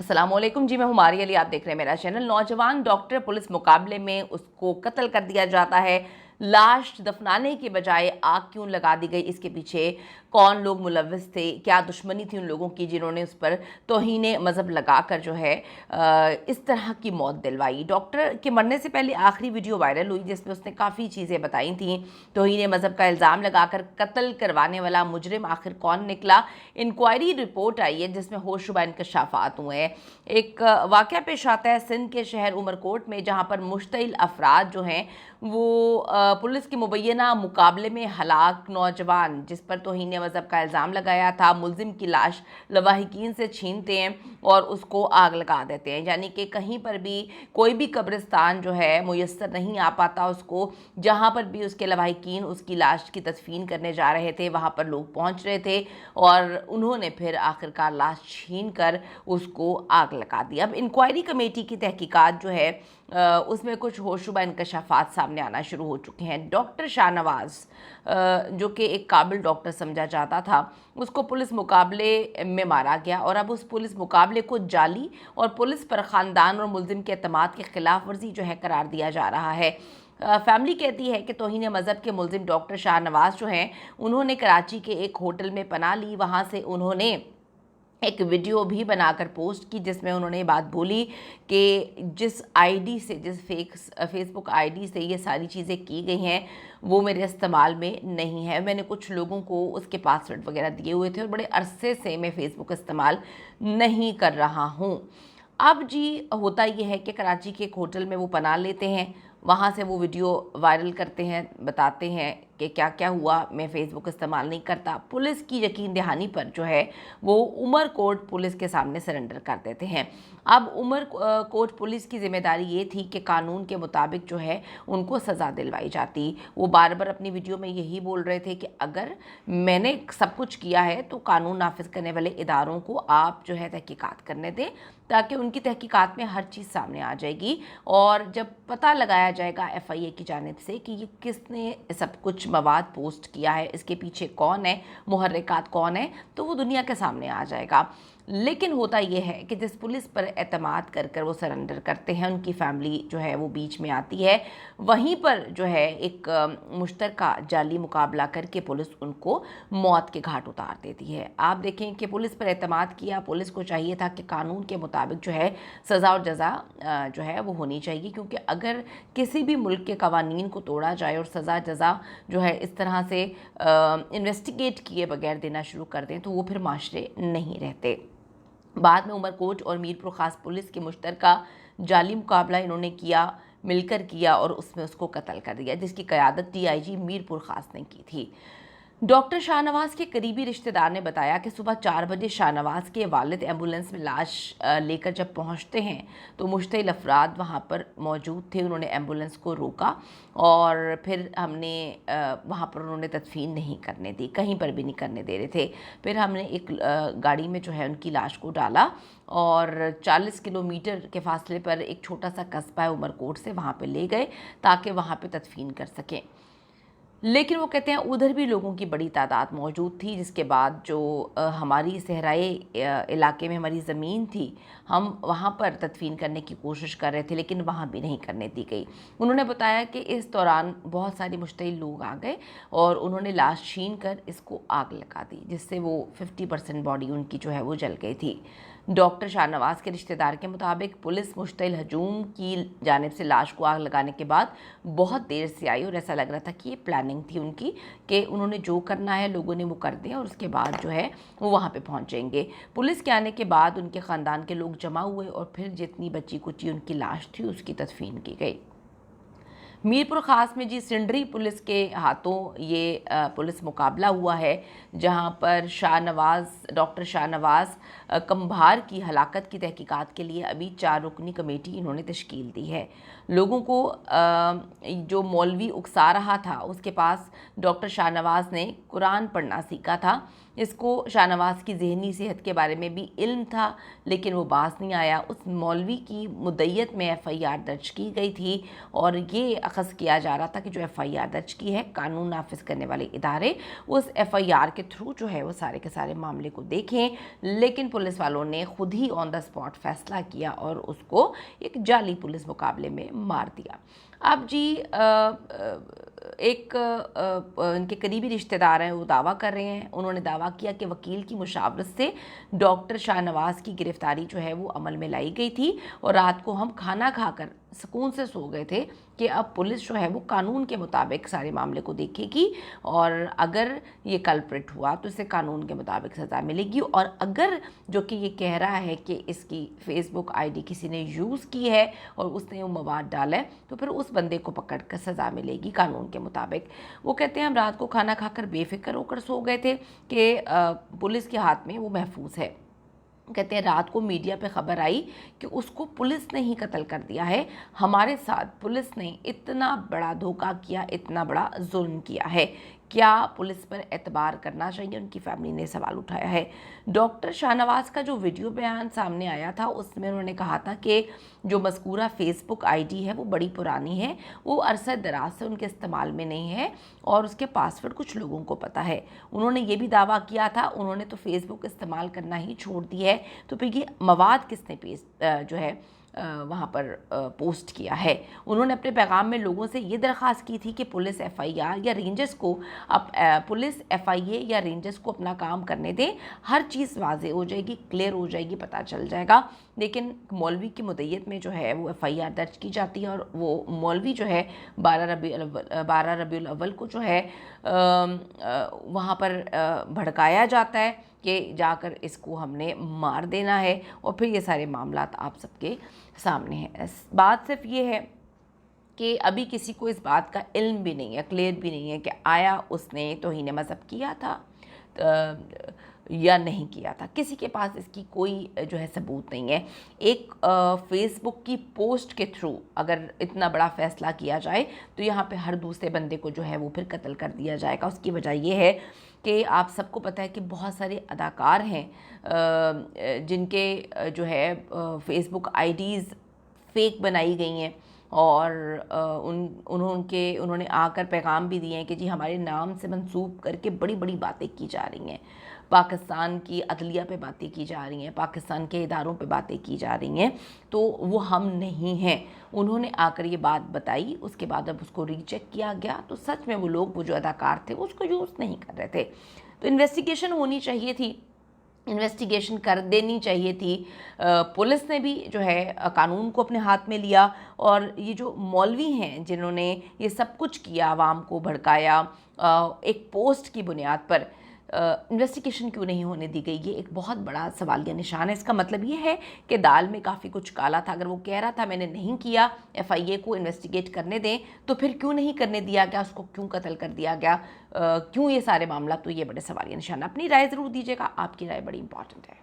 अस्सलामुअलैकुम जी, मैं हुमारी अली, आप देख रहे हैं मेरा चैनल। नौजवान डॉक्टर पुलिस मुकाबले में उसको कत्ल कर दिया जाता है। लाश दफनाने के बजाय आग क्यों लगा दी गई, इसके पीछे कौन लोग मुलव्विस थे, क्या दुश्मनी थी उन लोगों की जिन्होंने उस पर तौहीन मज़हब लगाकर जो है इस तरह की मौत दिलवाई। डॉक्टर के मरने से पहले आखिरी वीडियो वायरल हुई जिसमें उसने काफ़ी चीज़ें बताई थी। तौहीन मज़हब का इल्ज़ाम लगाकर कत्ल करवाने वाला मुजरिम आखिर कौन निकला। इंक्वायरी रिपोर्ट आई है जिसमें होशरुबा इंकशाफात हुए हैं। एक वाक़या पेश आता है सिंध के शहर उमरकोट में, जहाँ पर मुश्तइल अफराद जो हैं वो पुलिस के मुबैना मुकाबले में हलाक नौजवान जिस पर तौहीन मज़हब का इल्ज़ाम लगाया था, मुलजिम की लाश लवाहिकीन से छीनते हैं और उसको आग लगा देते हैं। यानी कि कहीं पर भी कोई भी कब्रिस्तान जो है मुयस्सर नहीं आ पाता उसको, जहाँ पर भी उसके लवाहिकीन उसकी लाश की तदफीन करने जा रहे थे वहाँ पर लोग पहुँच रहे थे और उन्होंने फिर आखिरकार लाश छीन कर उसको आग लगा दी। अब इंक्वायरी कमेटी की तहकीकात जो है उसमें कुछ होशरुबा इंकशाफात सामने आना शुरू हो चुके हैं। डॉक्टर शाहनवाज जो कि एक काबिल डॉक्टर समझा जाता था, उसको पुलिस मुकाबले में मारा गया और अब उस पुलिस मुकाबले को जाली और पुलिस पर ख़ानदान और मुलजिम के एतमाद के खिलाफ वर्जी जो है करार दिया जा रहा है। फैमिली कहती है कि तौहीन मज़हब के मुलजिम डॉक्टर शाहनवाज जो हैं उन्होंने कराची के एक होटल में पनाह ली। वहाँ से उन्होंने एक वीडियो भी बनाकर पोस्ट की जिसमें उन्होंने बात बोली कि जिस आईडी से, जिस फेसबुक आईडी से ये सारी चीज़ें की गई हैं वो मेरे इस्तेमाल में नहीं है। मैंने कुछ लोगों को उसके पासवर्ड वगैरह दिए हुए थे और बड़े अरसे से मैं फ़ेसबुक इस्तेमाल नहीं कर रहा हूँ। अब जी होता ये है कि कराची के एक होटल में वो पनाह लेते हैं, वहाँ से वो वीडियो वायरल करते हैं, बताते हैं कि क्या क्या हुआ, मैं फ़ेसबुक इस्तेमाल नहीं करता। पुलिस की यकीन दहानी पर जो है वो उमरकोट पुलिस के सामने सरेंडर कर देते हैं। अब उमरकोट पुलिस की ज़िम्मेदारी ये थी कि कानून के मुताबिक जो है उनको सज़ा दिलवाई जाती। वो बार बार अपनी वीडियो में यही बोल रहे थे कि अगर मैंने सब कुछ किया है तो कानून नाफिज करने वाले इदारों को आप जो है तहकीकात करने दें, ताकि उनकी तहकीकात में हर चीज़ सामने आ जाएगी और जब पता लगाया जाएगा FIA की जानिब से कि ये किसने सब कुछ मवाद पोस्ट किया है, इसके पीछे कौन है, मुहर्रिकात कौन है, तो वो दुनिया के सामने आ जाएगा। लेकिन होता ये है कि जिस पुलिस पर एतमाद कर कर वो सरेंडर करते हैं, उनकी फैमिली जो है वो बीच में आती है। वहीं पर जो है एक मुश्तरका जाली मुकाबला करके पुलिस उनको मौत के घाट उतार देती है। आप देखें कि पुलिस पर एतमाद किया, पुलिस को चाहिए था कि कानून के मुताबिक जो है सज़ा और जज़ा जो है वो होनी चाहिए, क्योंकि अगर किसी भी मुल्क के कवानीन को तोड़ा जाए और सज़ा जज़ा जो है इस तरह से इन्वेस्टिगेट किए बगैर देना शुरू कर दें तो वो फिर माशरे नहीं रहते। बाद में उमरकोट और मीरपुर ख़ास पुलिस के मुश्तरका जाली मुकाबला इन्होंने किया, मिलकर किया और उसमें उसको कत्ल कर दिया, जिसकी क़यादत DIG मीरपुर ख़ास ने की थी। डॉक्टर शाहनवाज के करीबी रिश्तेदार ने बताया कि सुबह 4 बजे शाहनवाज के वालिद एम्बुलेंस में लाश लेकर जब पहुंचते हैं तो मुश्तइल अफराद वहां पर मौजूद थे। उन्होंने एम्बुलेंस को रोका और फिर हमने वहां पर उन्होंने तदफीन नहीं करने दी, कहीं पर भी नहीं करने दे रहे थे। फिर हमने एक गाड़ी में जो है उनकी लाश को डाला और 40 किलोमीटर के फासले पर एक छोटा सा कस्बा है उमरकोट से, वहाँ पर ले गए ताकि वहाँ पर तदफीन कर सकें। लेकिन वो कहते हैं उधर भी लोगों की बड़ी तादाद मौजूद थी, जिसके बाद जो हमारी सहराए इलाके में हमारी ज़मीन थी, हम वहाँ पर तदफीन करने की कोशिश कर रहे थे लेकिन वहाँ भी नहीं करने दी गई। उन्होंने बताया कि इस दौरान बहुत सारे मुश्तइल लोग आ गए और उन्होंने लाश छीन कर इसको आग लगा दी, जिससे वो 50% बॉडी उनकी जो है वो जल गई थी। डॉक्टर शाहनवाज के रिश्तेदार के मुताबिक पुलिस मुश्तइल हजूम की जानिब से लाश को आग लगाने के बाद बहुत देर से आई और ऐसा लग रहा था कि ये प्लानिंग थी उनकी कि उन्होंने जो करना है लोगों ने वो कर दिया और उसके बाद जो है वो वहाँ पे पहुँचेंगे। पुलिस के आने के बाद उनके ख़ानदान के लोग जमा हुए और फिर जितनी बची कुची उनकी लाश थी उसकी तदफीन की गई। मीरपुर ख़ास में जी सिंडरी पुलिस के हाथों ये पुलिस मुकाबला हुआ है, जहां पर डॉक्टर शाहनवाज कंभार की हलाकत की तहकीकात के लिए अभी 4 रुकनी कमेटी इन्होंने तश्कील दी है। लोगों को जो मौलवी उकसा रहा था उसके पास डॉक्टर शाहनवाज ने कुरान पढ़ना सीखा था اس کو शाहनवाज की ذہنی صحت کے بارے میں بھی علم تھا لیکن وہ باز نہیں آیا۔ اس مولوی کی مدعیت میں ایف آئی آر درج کی گئی تھی اور یہ اخذ کیا جا رہا تھا کہ جو ایف آئی آر درج کی ہے قانون نافذ کرنے والے ادارے اس ایف آئی آر کے تھرو جو ہے وہ سارے کے سارے معاملے کو دیکھیں، لیکن پولیس والوں نے خود ہی آن دا اسپاٹ فیصلہ کیا اور اس کو ایک جعلی پولیس مقابلے میں مار دیا۔ اب جی ایک ان کے قریبی رشتہ دار ہیں، وہ دعویٰ کر رہے ہیں، انہوں نے دعویٰ کیا کہ وکیل کی مشاورت سے ڈاکٹر شاہنواز کی گرفتاری جو ہے وہ عمل میں لائی گئی تھی اور رات کو ہم کھانا کھا کر سکون سے سو گئے تھے کہ اب پولیس جو ہے وہ قانون کے مطابق سارے معاملے کو دیکھے گی اور اگر یہ کلپریٹ ہوا تو اسے قانون کے مطابق سزا ملے گی، اور اگر جو کہ یہ کہہ رہا ہے کہ اس کی فیس بک آئی ڈی کسی نے یوز کی ہے اور اس نے وہ مواد ڈالا ہے تو پھر اس بندے کو پکڑ کر سزا ملے گی قانون کے مطابق۔ وہ کہتے ہیں ہم رات کو کھانا کھا کر بے فکر ہو کر سو گئے تھے کہ پولیس کے ہاتھ میں وہ محفوظ ہے۔ کہتے ہیں رات کو میڈیا پہ خبر آئی کہ اس کو پولیس نے ہی قتل کر دیا ہے، ہمارے ساتھ پولیس نے اتنا بڑا دھوکہ کیا، اتنا بڑا ظلم کیا ہے، کیا پولیس پر اعتبار کرنا چاہیے؟ ان کی فیملی نے سوال اٹھایا ہے۔ ڈاکٹر شاہنواز کا جو ویڈیو بیان سامنے آیا تھا اس میں انہوں نے کہا تھا کہ جو مذکورہ فیس بک آئی ڈی ہے وہ بڑی پرانی ہے، وہ عرصہ دراز سے ان کے استعمال میں نہیں ہے اور اس کے پاسورڈ کچھ لوگوں کو پتہ ہے۔ انہوں نے یہ بھی دعویٰ کیا تھا انہوں نے تو فیس بک استعمال کرنا ہی چھوڑ دی ہے، تو پھر یہ مواد کس نے جو ہے وہاں پر پوسٹ کیا ہے۔ انہوں نے اپنے پیغام میں لوگوں سے یہ درخواست کی تھی کہ پولیس ایف آئی آر یا رینجرز کو پولیس ایف آئی اے یا رینجرز کو اپنا کام کرنے دیں، ہر چیز واضح ہو جائے گی، کلیئر ہو جائے گی، پتہ چل جائے گا۔ لیکن مولوی کی مدعیت میں جو ہے وہ ایف آئی آر درج کی جاتی ہے اور وہ مولوی جو ہے 12 ربیع الاول کو جو ہے وہاں پر بھڑکایا جاتا ہے کہ جا کر اس کو ہم نے مار دینا ہے، اور پھر یہ سارے معاملات آپ سب کے سامنے ہیں۔ بات صرف یہ ہے کہ ابھی کسی کو اس بات کا علم بھی نہیں ہے، کلیئر بھی نہیں ہے کہ آیا اس نے توہین مذہب کیا تھا یا نہیں کیا تھا، کسی کے پاس اس کی کوئی جو ہے ثبوت نہیں ہے۔ ایک فیس بک کی پوسٹ کے تھرو اگر اتنا بڑا فیصلہ کیا جائے تو یہاں پہ ہر دوسرے بندے کو جو ہے وہ پھر قتل کر دیا جائے گا۔ اس کی وجہ یہ ہے کہ آپ سب کو پتہ ہے کہ بہت سارے اداکار ہیں جن کے جو ہے فیس بک آئی ڈیز فیک بنائی گئی ہیں اور انہوں نے آ کر پیغام بھی دیے ہیں کہ جی ہمارے نام سے منسوب کر کے بڑی بڑی باتیں کی جا رہی ہیں، پاکستان کی عدلیہ پہ باتیں کی جا رہی ہیں، پاکستان کے اداروں پہ باتیں کی جا رہی ہیں، تو وہ ہم نہیں ہیں۔ انہوں نے آ کر یہ بات بتائی، اس کے بعد اب اس کو ری چیک کیا گیا تو سچ میں وہ لوگ، وہ جو اداکار تھے وہ اس کو یوز نہیں کر رہے تھے۔ تو انویسٹیگیشن ہونی چاہیے تھی، انویسٹیگیشن کر دینی چاہیے تھی۔ پولیس نے بھی جو ہے قانون کو اپنے ہاتھ میں لیا، اور یہ جو مولوی ہیں جنہوں نے یہ سب کچھ کیا، عوام کو بھڑکایا ایک پوسٹ کی بنیاد پر، انویسٹیگیشن کیوں نہیں ہونے دی گئی؟ یہ ایک بہت بڑا سوالیہ نشان ہے۔ اس کا مطلب یہ ہے کہ دال میں کافی کچھ کالا تھا۔ اگر وہ کہہ رہا تھا میں نے نہیں کیا، ایف آئی اے کو انویسٹیگیٹ کرنے دیں، تو پھر کیوں نہیں کرنے دیا گیا؟ اس کو کیوں قتل کر دیا گیا؟ کیوں یہ سارے معاملات؟ تو یہ بڑے سوالیہ نشان۔ اپنی رائے ضرور دیجیے گا، آپ کی رائے بڑی امپورٹنٹ ہے۔